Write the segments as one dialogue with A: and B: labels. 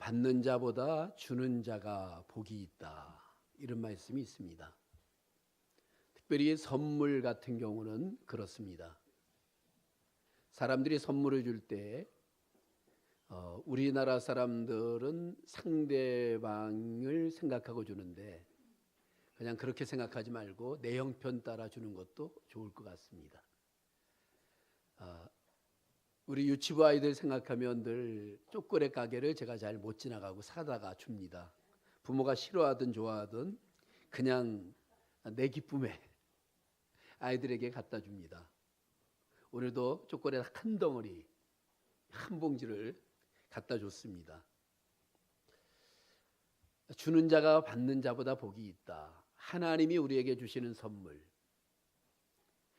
A: 받는 자보다 주는 자가 복이 있다. 이런 말씀이 있습니다. 특별히 선물 같은 경우는 그렇습니다. 사람들이 선물을 줄 때 우리나라 사람들은 상대방을 생각하고 주는데 그냥 그렇게 생각하지 말고 내 형편 따라 주는 것도 좋을 것 같습니다. 우리 유치부 아이들 생각하면 늘 초콜릿 가게를 제가 잘 못 지나가고 사다가 줍니다. 부모가 싫어하든 좋아하든 그냥 내 기쁨에 아이들에게 갖다 줍니다. 오늘도 초콜릿 한 덩어리, 한 봉지를 갖다 줬습니다. 주는 자가 받는 자보다 복이 있다. 하나님이 우리에게 주시는 선물,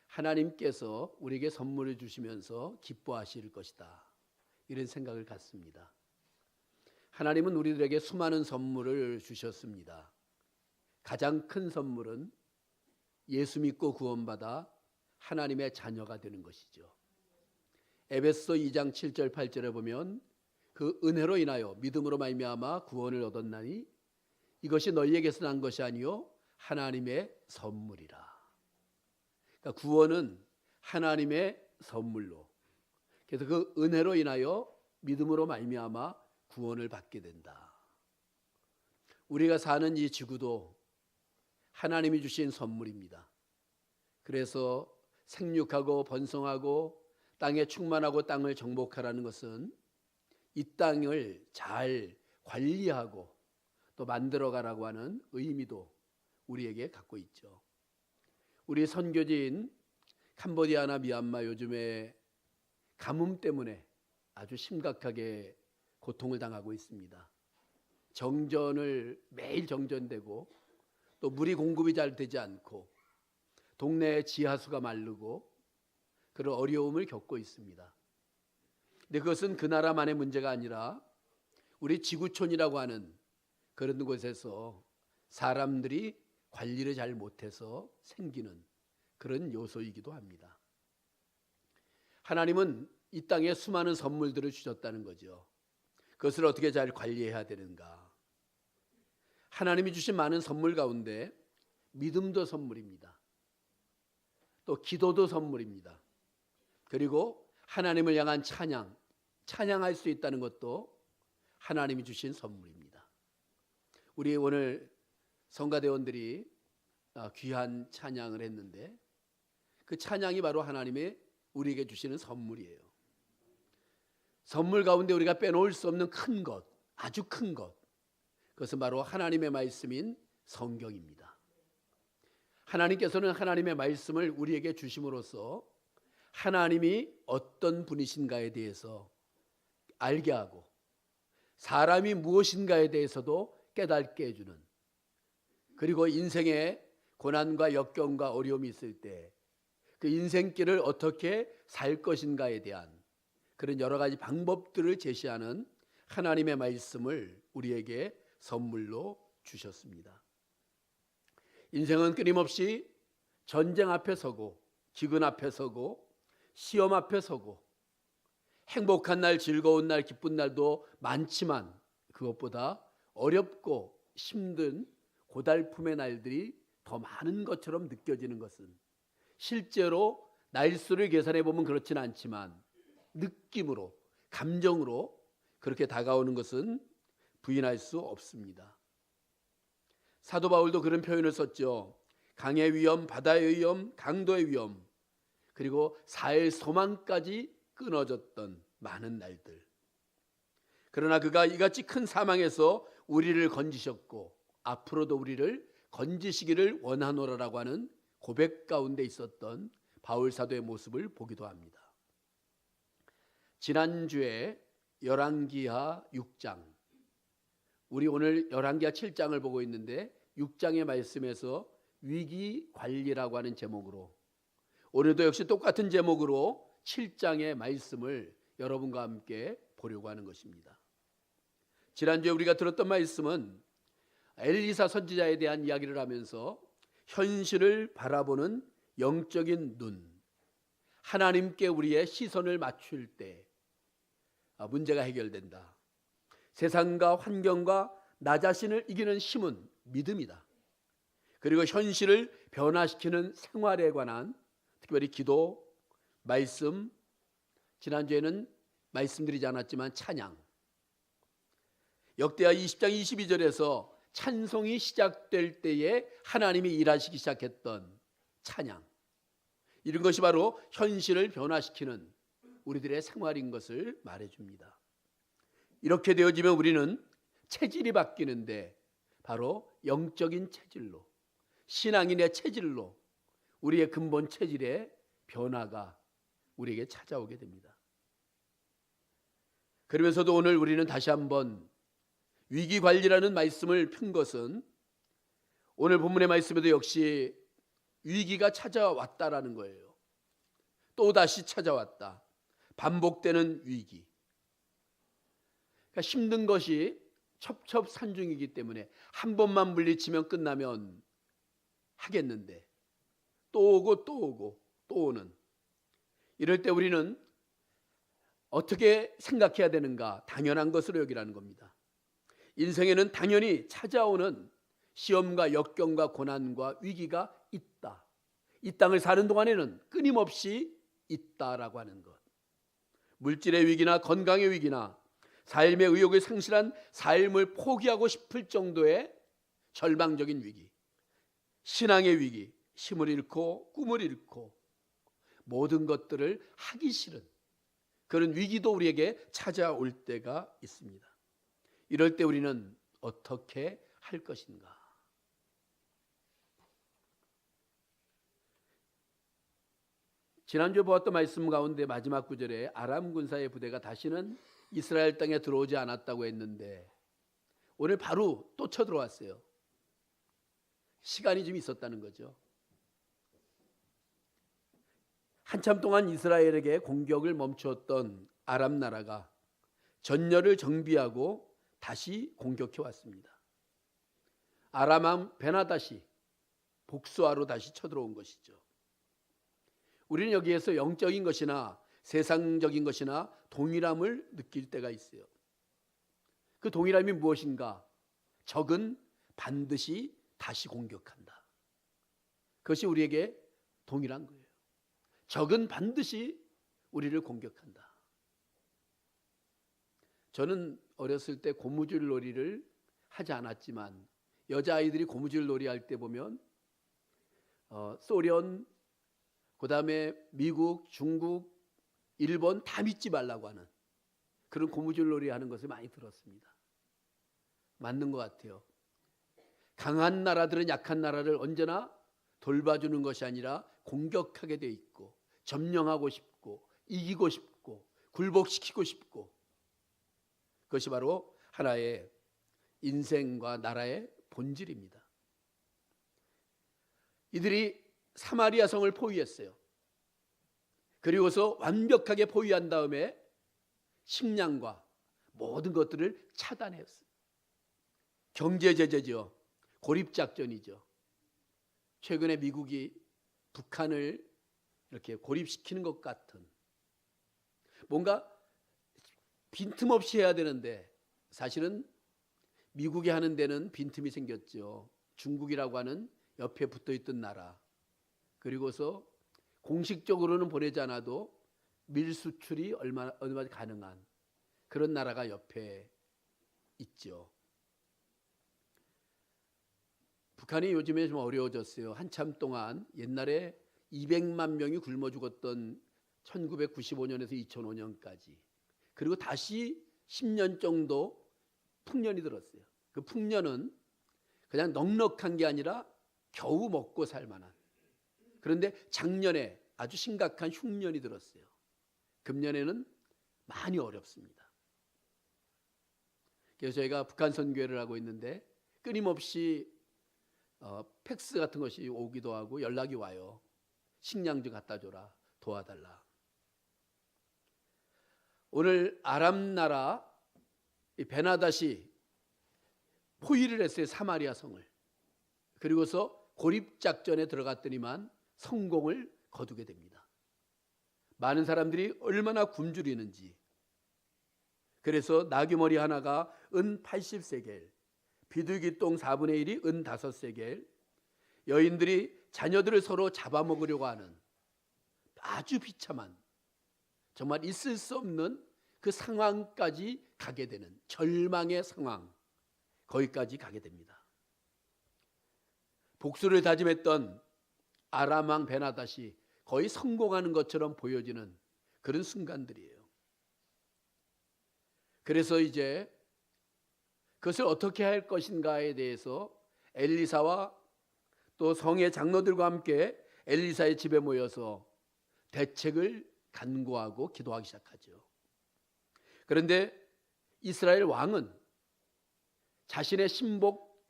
A: 하나님께서 우리에게 선물을 주시면서 기뻐하실 것이다. 이런 생각을 갖습니다. 하나님은 우리들에게 수많은 선물을 주셨습니다. 가장 큰 선물은 예수 믿고 구원받아 하나님의 자녀가 되는 것이죠. 에베소 2장 7절 8절에 보면 그 은혜로 인하여 믿음으로 말미암아 구원을 얻었나니 이것이 너희에게서 난 것이 아니요 하나님의 선물이라. 그러니까 구원은 하나님의 선물로, 그래서 그 은혜로 인하여 믿음으로 말미암아 구원을 받게 된다. 우리가 사는 이 지구도 하나님이 주신 선물입니다. 그래서 생육하고 번성하고 땅에 충만하고 땅을 정복하라는 것은 이 땅을 잘 관리하고 또 만들어가라고 하는 의미도 우리에게 갖고 있죠. 우리 선교지인 캄보디아나 미얀마 요즘에 가뭄 때문에 아주 심각하게 고통을 당하고 있습니다. 정전을 매일 정전되고 또 물이 공급이 잘 되지 않고 동네의 지하수가 마르고 그런 어려움을 겪고 있습니다. 근데 그것은 그 나라만의 문제가 아니라 우리 지구촌이라고 하는 그런 곳에서 사람들이 관리를 잘 못해서 생기는 그런 요소이기도 합니다. 하나님은 이 땅에 수많은 선물들을 주셨다는 거죠. 그것을 어떻게 잘 관리해야 되는가? 하나님이 주신 많은 선물 가운데 믿음도 선물입니다. 또 기도도 선물입니다. 그리고 하나님을 향한 찬양할 수 있다는 것도 하나님이 주신 선물입니다. 우리 오늘 성가대원들이 귀한 찬양을 했는데 그 찬양이 바로 하나님의 우리에게 주시는 선물이에요. 선물 가운데 우리가 빼놓을 수 없는 큰 것, 아주 큰 것, 그것은 바로 하나님의 말씀인 성경입니다. 하나님께서는 하나님의 말씀을 우리에게 주심으로써 하나님이 어떤 분이신가에 대해서 알게 하고 사람이 무엇인가에 대해서도 깨닫게 해주는, 그리고 인생에 고난과 역경과 어려움이 있을 때 그 인생길을 어떻게 살 것인가에 대한 그런 여러 가지 방법들을 제시하는 하나님의 말씀을 우리에게 선물로 주셨습니다. 인생은 끊임없이 전쟁 앞에 서고 기근 앞에 서고 시험 앞에 서고 행복한 날, 즐거운 날, 기쁜 날도 많지만 그것보다 어렵고 힘든 고달픔의 날들이 더 많은 것처럼 느껴지는 것은 실제로 날수를 계산해 보면 그렇지는 않지만 느낌으로, 감정으로 그렇게 다가오는 것은 부인할 수 없습니다. 사도 바울도 그런 표현을 썼죠. 강의 위험, 바다의 위험, 강도의 위험, 그리고 살 소망까지 끊어졌던 많은 날들. 그러나 그가 이같이 큰 사망에서 우리를 건지셨고 앞으로도 우리를 건지시기를 원하노라라고 하는 고백 가운데 있었던 바울 사도의 모습을 보기도 합니다. 지난주에 열왕기하 6장, 우리 오늘 열왕기하 7장을 보고 있는데 6장의 말씀에서 위기관리라고 하는 제목으로, 오늘도 역시 똑같은 제목으로 7장의 말씀을 여러분과 함께 보려고 하는 것입니다. 지난주에 우리가 들었던 말씀은 엘리사 선지자에 대한 이야기를 하면서 현실을 바라보는 영적인 눈, 하나님께 우리의 시선을 맞출 때 문제가 해결된다. 세상과 환경과 나 자신을 이기는 힘은 믿음이다. 그리고 현실을 변화시키는 생활에 관한 특별히 기도, 말씀, 지난주에는 말씀드리지 않았지만 찬양, 역대하 20장 22절에서 찬송이 시작될 때에 하나님이 일하시기 시작했던 찬양, 이런 것이 바로 현실을 변화시키는 우리들의 생활인 것을 말해줍니다. 이렇게 되어지면 우리는 체질이 바뀌는데 바로 영적인 체질로, 신앙인의 체질로 우리의 근본 체질의 변화가 우리에게 찾아오게 됩니다. 그러면서도 오늘 우리는 다시 한번 위기관리라는 말씀을 편 것은 오늘 본문의 말씀에도 역시 위기가 찾아왔다라는 거예요. 또다시 찾아왔다. 반복되는 위기. 그러니까 힘든 것이 첩첩산중이기 때문에 한 번만 물리치면 끝나면 하겠는데 또 오고 또 오고 또 오는, 이럴 때 우리는 어떻게 생각해야 되는가? 당연한 것으로 여기라는 겁니다. 인생에는 당연히 찾아오는 시험과 역경과 고난과 위기가 있다. 이 땅을 사는 동안에는 끊임없이 있다라고 하는 것. 물질의 위기나 건강의 위기나 삶의 의욕을 상실한 삶을 포기하고 싶을 정도의 절망적인 위기, 신앙의 위기, 힘을 잃고 꿈을 잃고 모든 것들을 하기 싫은 그런 위기도 우리에게 찾아올 때가 있습니다. 이럴 때 우리는 어떻게 할 것인가? 지난주에 보았던 말씀 가운데 마지막 구절에 아람 군사의 부대가 다시는 이스라엘 땅에 들어오지 않았다고 했는데 오늘 바로 또 쳐들어왔어요. 시간이 좀 있었다는 거죠. 한참 동안 이스라엘에게 공격을 멈추었던 아람 나라가 전열을 정비하고 다시 공격해 왔습니다. 아람왕 베나다시 복수하러 다시 쳐들어온 것이죠. 우리는 여기에서 영적인 것이나 세상적인 것이나 동일함을 느낄 때가 있어요. 그 동일함이 무엇인가? 적은 반드시 다시 공격한다. 그것이 우리에게 동일한 거예요. 적은 반드시 우리를 공격한다. 저는 어렸을 때 고무줄 놀이를 하지 않았지만 여자아이들이 고무줄 놀이 할 때 보면 소련, 그 다음에 미국, 중국, 일본 다 믿지 말라고 하는 그런 고무줄 놀이 하는 것을 많이 들었습니다. 맞는 것 같아요. 강한 나라들은 약한 나라를 언제나 돌봐주는 것이 아니라 공격하게 돼 있고 점령하고 싶고 이기고 싶고 굴복시키고 싶고, 그것이 바로 하나의 인생과 나라의 본질입니다. 이들이 사마리아 성을 포위했어요. 그리고서 완벽하게 포위한 다음에 식량과 모든 것들을 차단했어요. 경제 제재죠. 고립작전이죠. 최근에 미국이 북한을 이렇게 고립시키는 것 같은, 뭔가 빈틈없이 해야 되는데 사실은 미국이 하는 데는 빈틈이 생겼죠. 중국이라고 하는 옆에 붙어있던 나라, 그리고서 공식적으로는 보내지 않아도 밀수출이 얼마나 가능한 그런 나라가 옆에 있죠. 북한이 요즘에 좀 어려워졌어요. 한참 동안 옛날에 200만 명이 굶어 죽었던 1995년에서 2005년까지, 그리고 다시 10년 정도 풍년이 들었어요. 그 풍년은 그냥 넉넉한 게 아니라 겨우 먹고 살 만한, 그런데 작년에 아주 심각한 흉년이 들었어요. 금년에는 많이 어렵습니다. 그래서 저희가 북한 선교회를 하고 있는데 끊임없이 팩스 같은 것이 오기도 하고 연락이 와요. 식량 좀 갖다 줘라, 도와달라. 오늘 아람 나라 베나다시 포위를 했어요. 사마리아 성을. 그리고서 고립작전에 들어갔더니만 성공을 거두게 됩니다. 많은 사람들이 얼마나 굶주리는지, 그래서 나귀머리 하나가 은 80세겔, 비둘기 똥 4분의 1이 은 5세겔, 여인들이 자녀들을 서로 잡아먹으려고 하는 아주 비참한, 정말 있을 수 없는 그 상황까지 가게 되는 절망의 상황, 거기까지 가게 됩니다. 복수를 다짐했던 아람 왕 베나닷이 거의 성공하는 것처럼 보여지는 그런 순간들이에요. 그래서 이제 그것을 어떻게 할 것인가에 대해서 엘리사와 또 성의 장로들과 함께 엘리사의 집에 모여서 대책을 간구하고 기도하기 시작하죠. 그런데 이스라엘 왕은 자신의 신복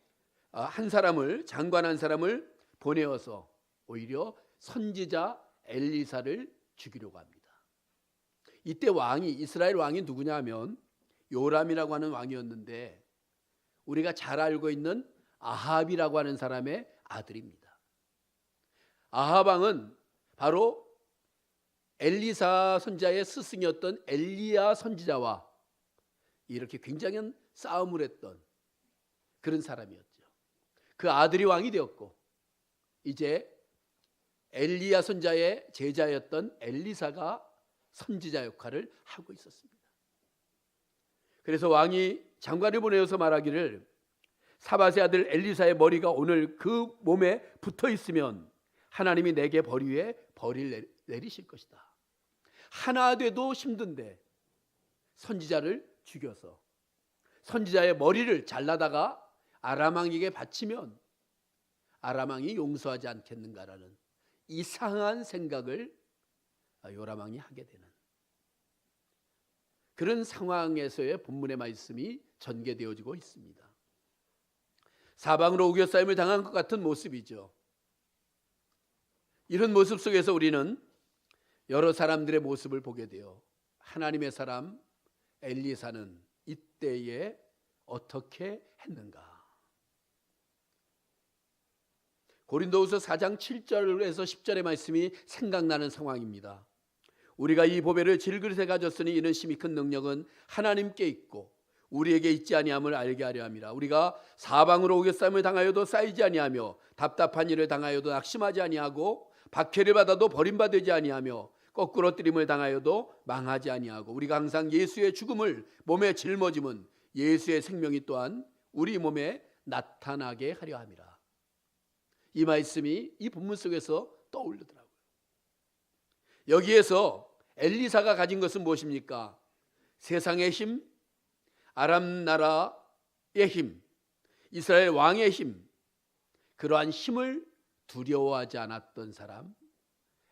A: 한 사람을, 장관 한 사람을 보내어서 오히려 선지자 엘리사를 죽이려고 합니다. 이때 왕이, 이스라엘 왕이 누구냐 하면 요람이라고 하는 왕이었는데 우리가 잘 알고 있는 아합이라고 하는 사람의 아들입니다. 아합 왕은 바로 엘리사 선지자의 스승이었던 엘리야 선지자와 이렇게 굉장한 싸움을 했던 그런 사람이었죠. 그 아들이 왕이 되었고 이제 엘리야 선지자의 제자였던 엘리사가 선지자 역할을 하고 있었습니다. 그래서 왕이 장관을 보내어서 말하기를 사밧의 아들 엘리사의 머리가 오늘 그 몸에 붙어 있으면 하나님이 내게 벌 위에 벌을 내리실 것이다. 하나 돼도 힘든데 선지자를 죽여서 선지자의 머리를 잘라다가 아람 왕에게 바치면 아람 왕이 용서하지 않겠는가라는 이상한 생각을 요람 왕이 하게 되는 그런 상황에서의 본문의 말씀이 전개되어지고 있습니다. 사방으로 우겨싸임을 당한 것 같은 모습이죠. 이런 모습 속에서 우리는 여러 사람들의 모습을 보게 돼요. 하나님의 사람 엘리사는 이때에 어떻게 했는가? 고린도후서 4장 7절에서 10절의 말씀이 생각나는 상황입니다. 우리가 이 보배를 질그릇에 가졌으니 이는 심히 큰 능력은 하나님께 있고 우리에게 있지 아니함을 알게 하려 함이라. 우리가 사방으로 우겨싸임을 당하여도 쌓이지 아니하며 답답한 일을 당하여도 낙심하지 아니하고 박해를 받아도 버림받지 아니하며 거꾸로 뜨림을 당하여도 망하지 아니하고 우리가 항상 예수의 죽음을 몸에 짊어짐은 예수의 생명이 또한 우리 몸에 나타나게 하려 함이라. 이 말씀이 이 본문 속에서 떠오르더라고요. 여기에서 엘리사가 가진 것은 무엇입니까? 세상의 힘, 아람 나라의 힘, 이스라엘 왕의 힘, 그러한 힘을 두려워하지 않았던 사람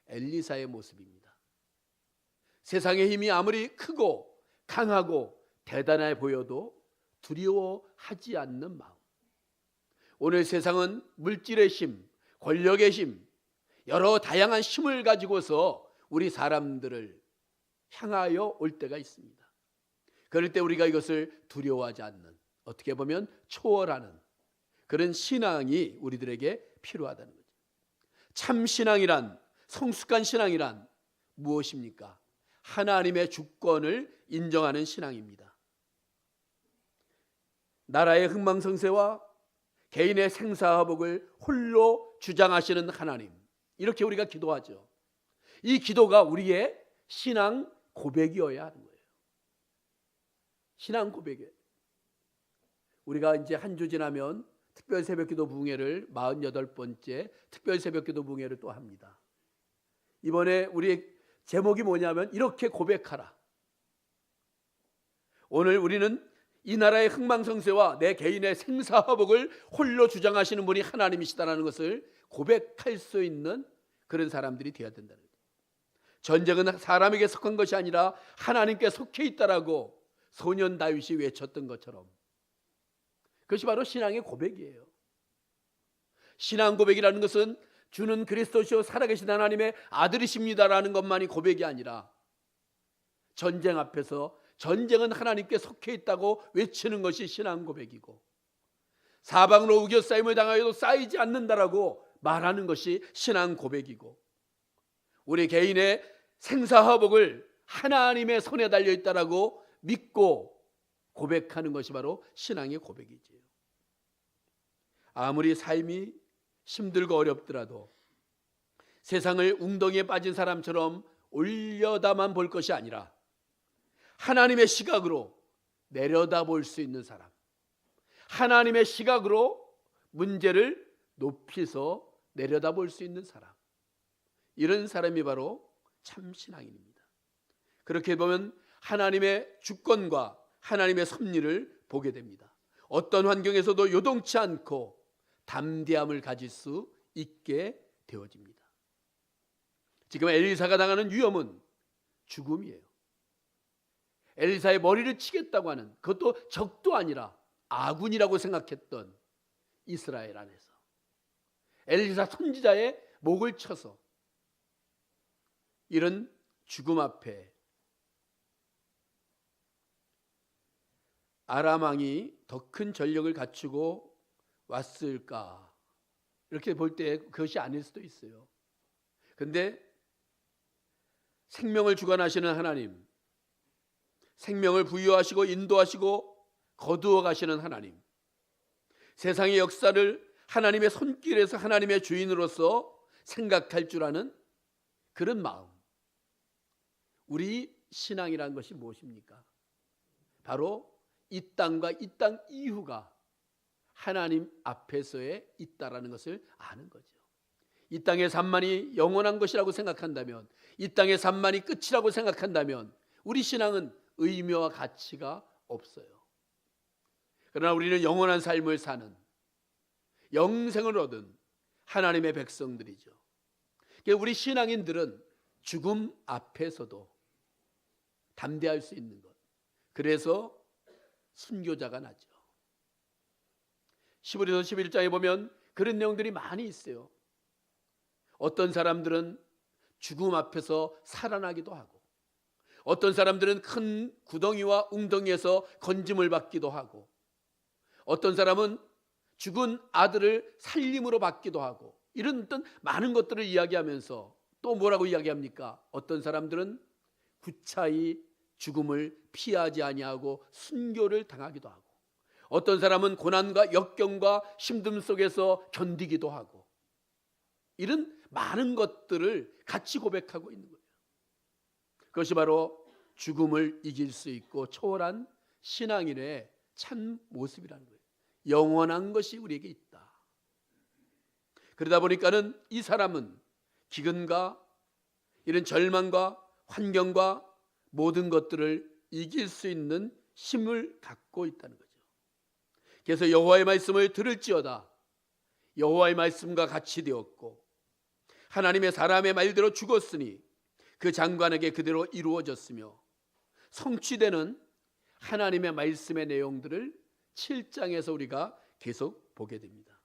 A: 엘리사의 모습입니다. 세상의 힘이 아무리 크고 강하고 대단해 보여도 두려워하지 않는 마음. 오늘 세상은 물질의 힘, 권력의 힘, 여러 다양한 힘을 가지고서 우리 사람들을 향하여 올 때가 있습니다. 그럴 때 우리가 이것을 두려워하지 않는, 어떻게 보면 초월하는 그런 신앙이 우리들에게 필요하다는 거죠. 참 신앙이란, 성숙한 신앙이란 무엇입니까? 하나님의 주권을 인정하는 신앙입니다. 나라의 흥망성쇠와 개인의 생사화복을 홀로 주장하시는 하나님, 이렇게 우리가 기도하죠. 이 기도가 우리의 신앙 고백이어야 하는 거예요. 신앙 고백이에요. 우리가 이제 한 주 지나면 특별 새벽기도 부흥회를 48번째 특별 새벽기도 부흥회를 또 합니다. 이번에 우리의 제목이 뭐냐면 이렇게 고백하라. 오늘 우리는 이 나라의 흥망성쇠와 내 개인의 생사화복을 홀로 주장하시는 분이 하나님이시다라는 것을 고백할 수 있는 그런 사람들이 되어야 된다는 거예요. 전쟁은 사람에게 속한 것이 아니라 하나님께 속해 있다라고 소년 다윗이 외쳤던 것처럼 그것이 바로 신앙의 고백이에요. 신앙 고백이라는 것은 주는 그리스도시요 살아계신 하나님의 아들이십니다라는 것만이 고백이 아니라 전쟁 앞에서 전쟁은 하나님께 속해 있다고 외치는 것이 신앙 고백이고 사방으로 우겨싸임을 당하여도 쌓이지 않는다라고 말하는 것이 신앙 고백이고 우리 개인의 생사화복을 하나님의 손에 달려있다라고 믿고 고백하는 것이 바로 신앙의 고백이지요. 아무리 삶이 힘들고 어렵더라도 세상을 웅덩이에 빠진 사람처럼 올려다만 볼 것이 아니라 하나님의 시각으로 내려다볼 수 있는 사람, 하나님의 시각으로 문제를 높이서 내려다볼 수 있는 사람, 이런 사람이 바로 참 신앙인입니다. 그렇게 보면 하나님의 주권과 하나님의 섭리를 보게 됩니다. 어떤 환경에서도 요동치 않고 담대함을 가질 수 있게 되어집니다. 지금 엘리사가 당하는 위험은 죽음이에요. 엘리사의 머리를 치겠다고 하는, 그것도 적도 아니라 아군이라고 생각했던 이스라엘 안에서 엘리사 선지자의 목을 쳐서 이런 죽음 앞에 아람 왕이 더 큰 전력을 갖추고 왔을까? 이렇게 볼 때 그것이 아닐 수도 있어요. 그런데 생명을 주관하시는 하나님, 생명을 부여하시고 인도하시고 거두어 가시는 하나님, 세상의 역사를 하나님의 손길에서 하나님의 주인으로서 생각할 줄 아는 그런 마음. 우리 신앙이라는 것이 무엇입니까? 바로 이 땅과 이 땅 이후가 하나님 앞에서의 있다라는 것을 아는 거죠. 이 땅의 삶만이 영원한 것이라고 생각한다면, 이 땅의 삶만이 끝이라고 생각한다면 우리 신앙은 의미와 가치가 없어요. 그러나 우리는 영원한 삶을 사는, 영생을 얻은 하나님의 백성들이죠. 우리 신앙인들은 죽음 앞에서도 담대할 수 있는 것, 그래서 순교자가 나죠. 히브리서 11장에 보면 그런 내용들이 많이 있어요. 어떤 사람들은 죽음 앞에서 살아나기도 하고, 어떤 사람들은 큰 구덩이와 웅덩이에서 건짐을 받기도 하고, 어떤 사람은 죽은 아들을 살림으로 받기도 하고, 이런 어떤 많은 것들을 이야기하면서 또 뭐라고 이야기합니까? 어떤 사람들은 구차히 죽음을 피하지 아니하고 순교를 당하기도 하고, 어떤 사람은 고난과 역경과 힘듦 속에서 견디기도 하고, 이런 많은 것들을 같이 고백하고 있는 거예요. 그것이 바로 죽음을 이길 수 있고 초월한 신앙인의 참 모습이라는 거예요. 영원한 것이 우리에게 있다. 그러다 보니까는 이 사람은 기근과 이런 절망과 환경과 모든 것들을 이길 수 있는 힘을 갖고 있다는 거죠. 그래서 여호와의 말씀을 들을지어다, 여호와의 말씀과 같이 되었고 하나님의 사람의 말대로 죽었으니 그 장관에게 그대로 이루어졌으며, 성취되는 하나님의 말씀의 내용들을 7장에서 우리가 계속 보게 됩니다.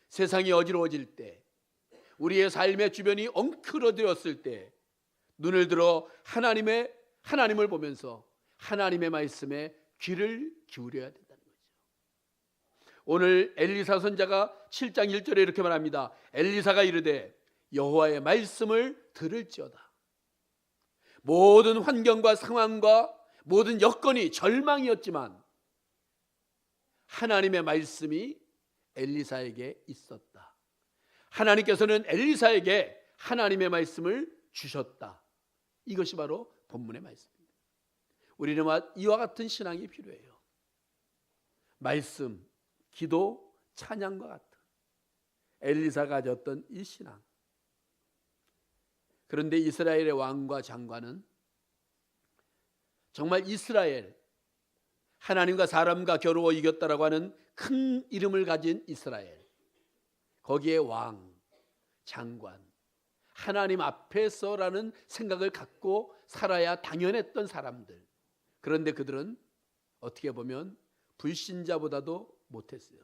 A: 세상이 어지러워질 때, 우리의 삶의 주변이 엉클어들었을 때 눈을 들어 하나님을 보면서 하나님의 말씀에 귀를 기울여야 된다는 거죠. 오늘 엘리사 선지자가 7장 1절에 이렇게 말합니다. 엘리사가 이르되 여호와의 말씀을 들을지어다. 모든 환경과 상황과 모든 여건이 절망이었지만 하나님의 말씀이 엘리사에게 있었다. 하나님께서는 엘리사에게 하나님의 말씀을 주셨다. 이것이 바로 본문의 말씀입니다. 우리는 이와 같은 신앙이 필요해요. 말씀, 기도, 찬양과 같은 엘리사가 가졌던 이 신앙. 그런데 이스라엘의 왕과 장관은 정말 이스라엘, 하나님과 사람과 겨루어 이겼다라고 하는 큰 이름을 가진 이스라엘, 거기에 왕, 장관, 하나님 앞에서라는 생각을 갖고 살아야 당연했던 사람들. 그런데 그들은 어떻게 보면 불신자보다도 못했어요.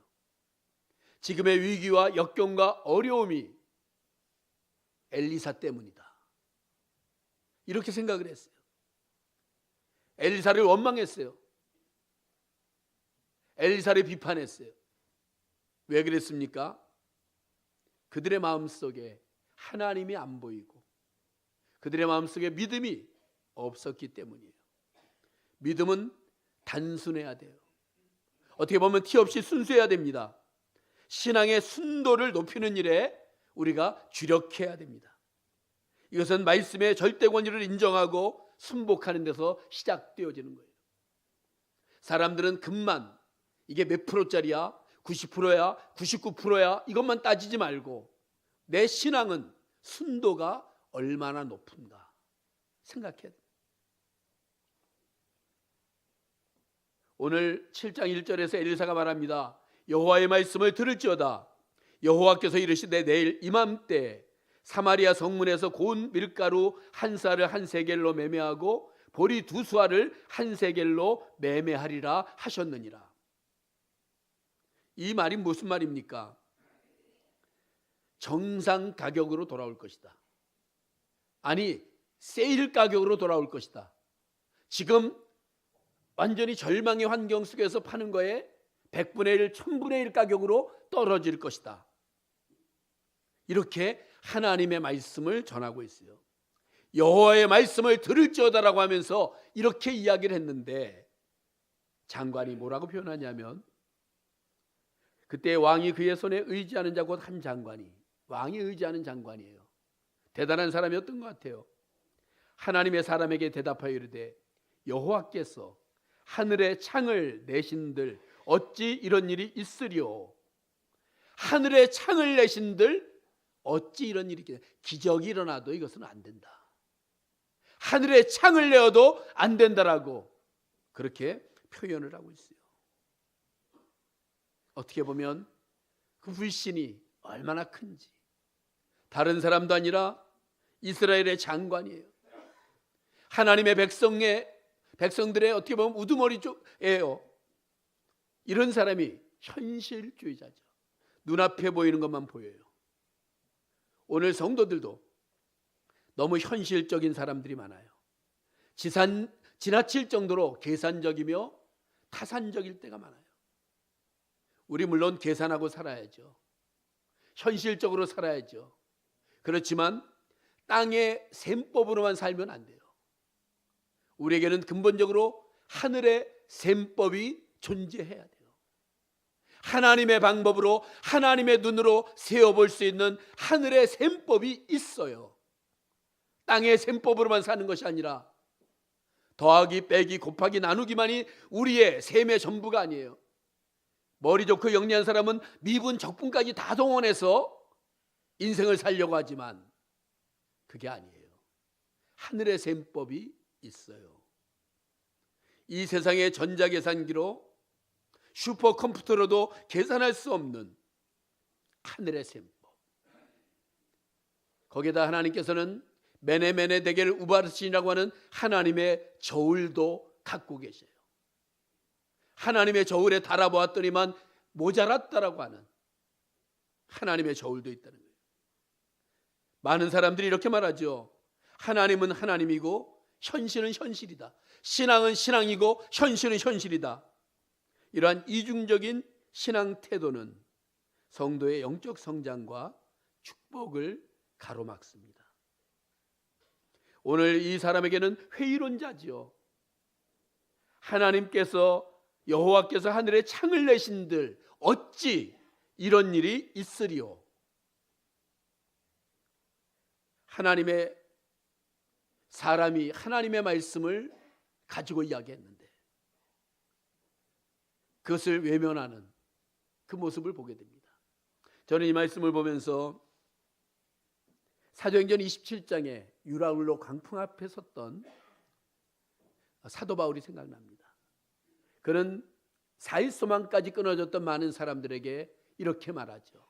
A: 지금의 위기와 역경과 어려움이 엘리사 때문이다, 이렇게 생각을 했어요. 엘리사를 원망했어요. 엘리사를 비판했어요. 왜 그랬습니까? 그들의 마음속에 하나님이 안 보이고 그들의 마음속에 믿음이 없었기 때문이에요. 믿음은 단순해야 돼요. 어떻게 보면 티 없이 순수해야 됩니다. 신앙의 순도를 높이는 일에 우리가 주력해야 됩니다. 이것은 말씀의 절대 권위를 인정하고 순복하는 데서 시작되어지는 거예요. 사람들은 금만 이게 몇 프로짜리야? 90%야? 99%야? 이것만 따지지 말고 내 신앙은 순도가 얼마나 높은가 생각해야 돼요. 오늘 7장 1절에서 엘리사가 말합니다. 여호와의 말씀을 들을지어다. 여호와께서 이르시되 내일 이맘때 사마리아 성문에서 고운 밀가루 한 쌀을 한 세겔로 매매하고 보리 두 수알을 한 세겔로 매매하리라 하셨느니라. 이 말이 무슨 말입니까? 정상 가격으로 돌아올 것이다. 아니, 세일 가격으로 돌아올 것이다. 지금 완전히 절망의 환경 속에서 파는 거에 100분의 1, 1000분의 1 가격으로 떨어질 것이다. 이렇게 하나님의 말씀을 전하고 있어요. 여호와의 말씀을 들을지어다라고 하면서 이렇게 이야기를 했는데 장관이 뭐라고 표현하냐면 그때 왕이 그의 손에 의지하는 자 곧 한 장관이 왕이 의지하는 장관이에요. 대단한 사람이었던 것 같아요. 하나님의 사람에게 대답하여 이르되 여호와께서 하늘에 창을 내신들 어찌 이런 일이 있으리오. 하늘에 창을 내신들 어찌 이런 일이 기적이 일어나도 이것은 안 된다. 하늘에 창을 내어도 안 된다라고 그렇게 표현을 하고 있어요. 어떻게 보면 그 불신이 얼마나 큰지. 다른 사람도 아니라 이스라엘의 장관이에요. 하나님의 백성들의 어떻게 보면 우두머리 쪽이에요. 이런 사람이 현실주의자죠. 눈앞에 보이는 것만 보여요. 오늘 성도들도 너무 현실적인 사람들이 많아요. 지나칠 정도로 계산적이며 타산적일 때가 많아요. 우리 물론 계산하고 살아야죠. 현실적으로 살아야죠. 그렇지만 땅의 셈법으로만 살면 안 돼요. 우리에게는 근본적으로 하늘의 셈법이 존재해야 돼요. 하나님의 방법으로 하나님의 눈으로 세어볼 수 있는 하늘의 셈법이 있어요. 땅의 셈법으로만 사는 것이 아니라 더하기 빼기 곱하기 나누기만이 우리의 셈의 전부가 아니에요. 머리 좋고 영리한 사람은 미분 적분까지 다 동원해서 인생을 살려고 하지만 그게 아니에요. 하늘의 셈법이 있어요. 이 세상의 전자계산기로 슈퍼컴퓨터로도 계산할 수 없는 하늘의 셈법. 거기에다 하나님께서는 메네메네 데겔 우바르신이라고 하는 하나님의 저울도 갖고 계세요. 하나님의 저울에 달아보았더니만 모자랐다라고 하는 하나님의 저울도 있다는 거예요. 많은 사람들이 이렇게 말하죠. 하나님은 하나님이고 현실은 현실이다. 신앙은 신앙이고 현실은 현실이다. 이러한 이중적인 신앙 태도는 성도의 영적 성장과 축복을 가로막습니다. 오늘 이 사람에게는 회의론자지요. 하나님께서 여호와께서 하늘에 창을 내신들 어찌 이런 일이 있으리요. 하나님의 사람이 하나님의 말씀을 가지고 이야기했는데 그것을 외면하는 그 모습을 보게 됩니다. 저는 이 말씀을 보면서 사도행전 27장에 유라굴로 광풍 앞에 섰던 사도 바울이 생각납니다. 그는 사일소망까지 끊어졌던 많은 사람들에게 이렇게 말하죠.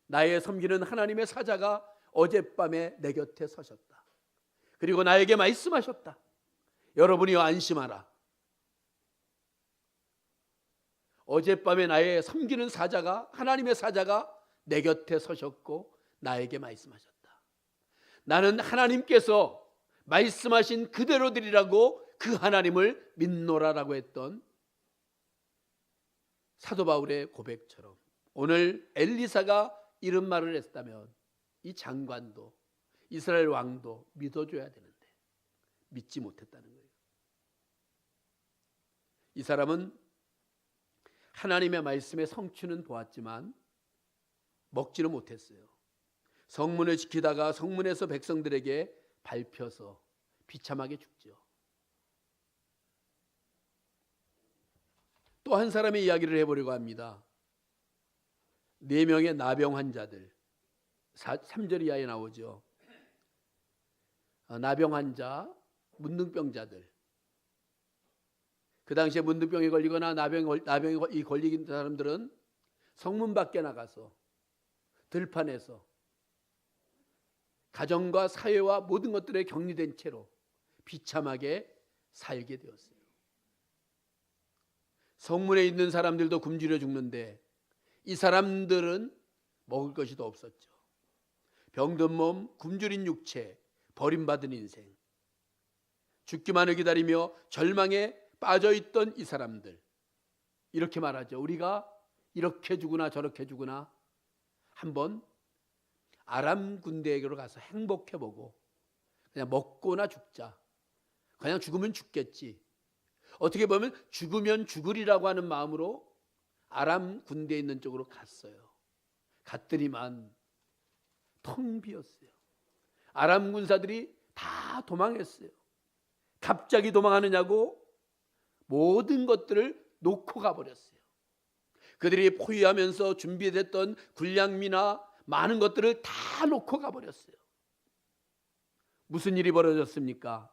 A: 나의 섬기는 하나님의 사자가 어젯밤에 내 곁에 서셨다. 그리고 나에게 말씀하셨다. 여러분이여 안심하라. 어젯밤에 나의 섬기는 사자가 하나님의 사자가 내 곁에 서셨고 나에게 말씀하셨다. 나는 하나님께서 말씀하신 그대로 되리라고 그 하나님을 믿노라라고 했던 사도 바울의 고백처럼 오늘 엘리사가 이런 말을 했다면 이 장관도 이스라엘 왕도 믿어줘야 되는데 믿지 못했다는 거예요. 이 사람은 하나님의 말씀의 성취는 보았지만 먹지는 못했어요. 성문을 지키다가 성문에서 백성들에게 밟혀서 비참하게 죽죠. 또 한 사람의 이야기를 해보려고 합니다. 4명의 나병 환자들, 3절 이하에 나오죠. 나병 환자, 문둥병자들. 그 당시에 문둥병에 걸리거나 나병이 걸리는 사람들은 성문 밖에 나가서 들판에서 가정과 사회와 모든 것들에 격리된 채로 비참하게 살게 되었어요. 성문에 있는 사람들도 굶주려 죽는데 이 사람들은 먹을 것이 더 없었죠. 병든 몸, 굶주린 육체, 버림받은 인생, 죽기만을 기다리며 절망에 빠져있던 이 사람들, 이렇게 말하죠. 우리가 이렇게 죽으나 저렇게 죽으나 한번 아람 군대에게로 가서 행복해보고 그냥 먹고나 죽자. 그냥 죽으면 죽겠지. 어떻게 보면 죽으면 죽으리라고 하는 마음으로 아람 군대에 있는 쪽으로 갔어요. 갔더니만 텅 비었어요. 아람 군사들이 다 도망했어요. 갑자기 도망하느냐고 모든 것들을 놓고 가버렸어요. 그들이 포위하면서 준비됐던 군량미나 많은 것들을 다 놓고 가버렸어요. 무슨 일이 벌어졌습니까?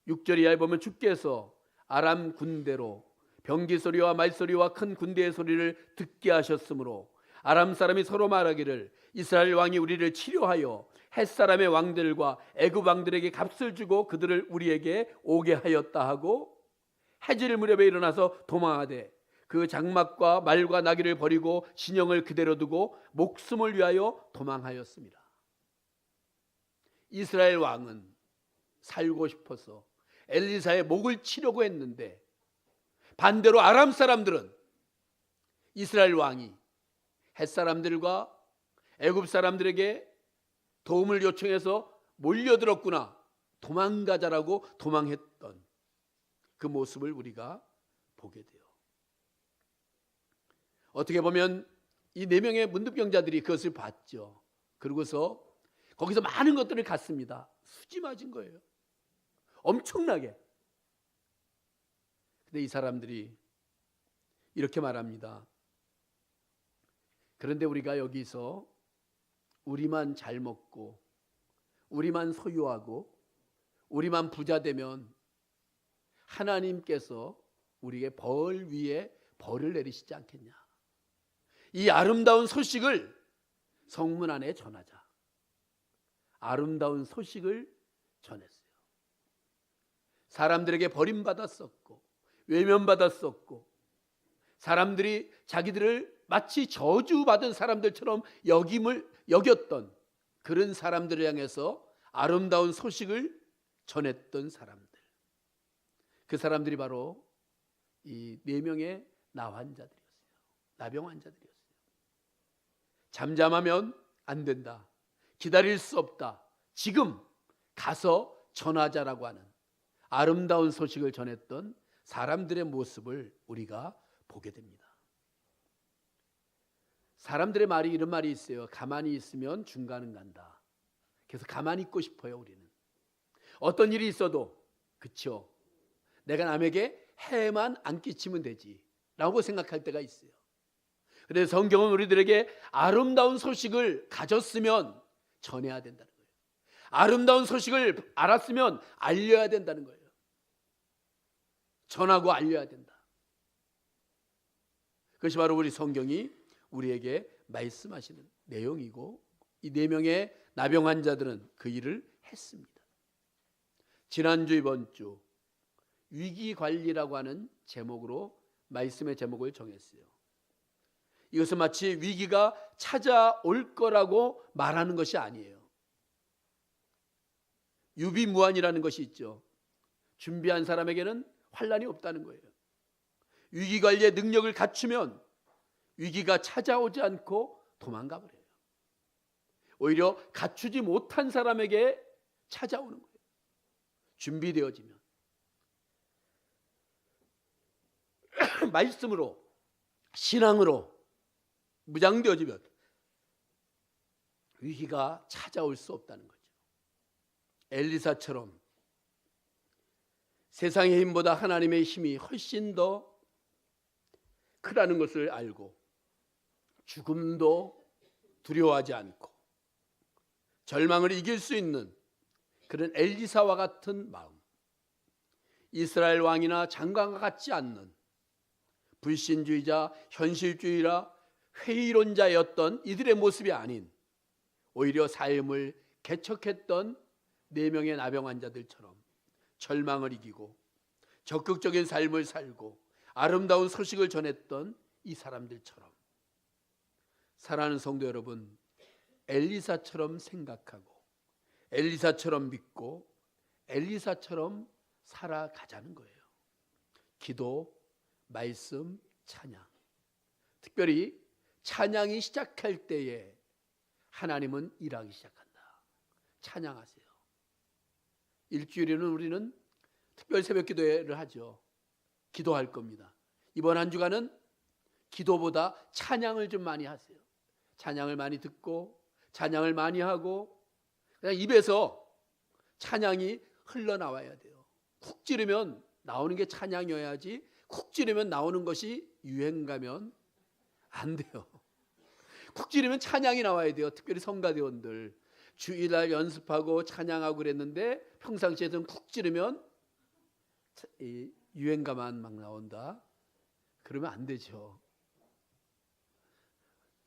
A: 6절 이하에 보면 주께서 아람 군대로 병기 소리와 말소리와 큰 군대의 소리를 듣게 하셨으므로 아람 사람이 서로 말하기를 이스라엘 왕이 우리를 치료하여 햇사람의 왕들과 애굽 왕들에게 값을 주고 그들을 우리에게 오게 하였다 하고 해질 무렵에 일어나서 도망하되 그 장막과 말과 나귀를 버리고 진영을 그대로 두고 목숨을 위하여 도망하였습니다. 이스라엘 왕은 살고 싶어서 엘리사의 목을 치려고 했는데 반대로 아람 사람들은 이스라엘 왕이 햇사람들과 애굽 사람들에게 도움을 요청해서 몰려들었구나, 도망가자라고 도망했던 그 모습을 우리가 보게 돼요. 어떻게 보면 이 4명의 문둥병자들이 그것을 봤죠. 그러고서 거기서 많은 것들을 갖습니다. 수지 맞은 거예요. 엄청나게. 근데 이 사람들이 이렇게 말합니다. 그런데 우리가 여기서 우리만 잘 먹고 우리만 소유하고 우리만 부자 되면 하나님께서 우리에게 벌 위에 벌을 내리시지 않겠냐. 이 아름다운 소식을 성문 안에 전하자. 아름다운 소식을 전했어요. 사람들에게 버림받았었고 외면받았었고 사람들이 자기들을 마치 저주받은 사람들처럼 여겼던 그런 사람들을 향해서 아름다운 소식을 전했던 사람들. 그 사람들이 바로 이 4명의 나병 환자들이었어요. 잠잠하면 안 된다. 기다릴 수 없다. 지금 가서 전하자라고 하는 아름다운 소식을 전했던 사람들의 모습을 우리가 보게 됩니다. 사람들의 말이 이런 말이 있어요. 가만히 있으면 중간은 간다. 그래서 가만히 있고 싶어요. 우리는 어떤 일이 있어도 그쵸, 내가 남에게 해만 안 끼치면 되지 라고 생각할 때가 있어요. 그런데 성경은 우리들에게 아름다운 소식을 가졌으면 전해야 된다는 거예요. 아름다운 소식을 알았으면 알려야 된다는 거예요. 전하고 알려야 된다. 그것이 바로 우리 성경이 우리에게 말씀하시는 내용이고 이 4명의 나병 환자들은 그 일을 했습니다. 지난주 이번 주 위기관리라고 하는 제목으로 말씀의 제목을 정했어요. 이것은 마치 위기가 찾아올 거라고 말하는 것이 아니에요. 유비무환이라는 것이 있죠. 준비한 사람에게는 환난이 없다는 거예요. 위기관리의 능력을 갖추면 위기가 찾아오지 않고 도망가 버려요. 오히려 갖추지 못한 사람에게 찾아오는 거예요. 준비되어지면. 말씀으로, 신앙으로 무장되어지면 위기가 찾아올 수 없다는 거죠. 엘리사처럼 세상의 힘보다 하나님의 힘이 훨씬 더 크다는 것을 알고 죽음도 두려워하지 않고 절망을 이길 수 있는 그런 엘리사와 같은 마음, 이스라엘 왕이나 장관과 같지 않는 불신주의자, 현실주의라 회의론자였던 이들의 모습이 아닌 오히려 삶을 개척했던 4명의 나병 환자들처럼 절망을 이기고 적극적인 삶을 살고 아름다운 소식을 전했던 이 사람들처럼 사랑하는 성도 여러분, 엘리사처럼 생각하고 엘리사처럼 믿고 엘리사처럼 살아가자는 거예요. 기도, 말씀, 찬양. 특별히 찬양이 시작할 때에 하나님은 일하기 시작한다. 찬양하세요. 일주일에는 우리는 특별 새벽 기도회를 하죠. 기도할 겁니다. 이번 한 주간은 기도보다 찬양을 좀 많이 하세요. 찬양을 많이 듣고 찬양을 많이 하고 그냥 입에서 찬양이 흘러나와야 돼요. 쿡 찌르면 나오는 게 찬양이어야지 쿡 찌르면 나오는 것이 유행가면 안 돼요. 쿡 찌르면 찬양이 나와야 돼요. 특별히 성가대원들 주일날 연습하고 찬양하고 그랬는데 평상시에는 쿡 찌르면 유행가만 막 나온다. 그러면 안 되죠.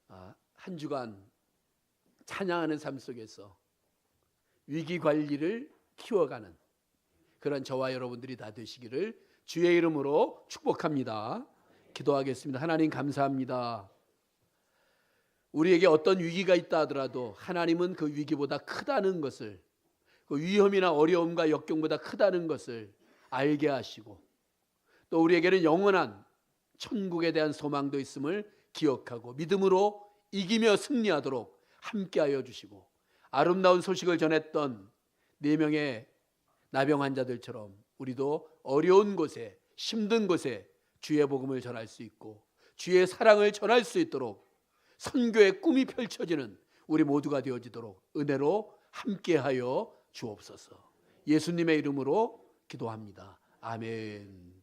A: 한 주간 찬양하는 삶 속에서 위기 관리를 키워가는 그런 저와 여러분들이 다 되시기를 주의 이름으로 축복합니다. 기도하겠습니다. 하나님 감사합니다. 우리에게 어떤 위기가 있다 하더라도 하나님은 그 위기보다 크다는 것을, 그 위험이나 어려움과 역경보다 크다는 것을 알게 하시고 또 우리에게는 영원한 천국에 대한 소망도 있음을 기억하고 믿음으로 이기며 승리하도록 함께하여 주시고 아름다운 소식을 전했던 4명의 나병 환자들처럼 우리도 어려운 곳에 힘든 곳에 주의 복음을 전할 수 있고 주의 사랑을 전할 수 있도록 선교의 꿈이 펼쳐지는 우리 모두가 되어지도록 은혜로 함께하여 주옵소서. 예수님의 이름으로 기도합니다. 아멘.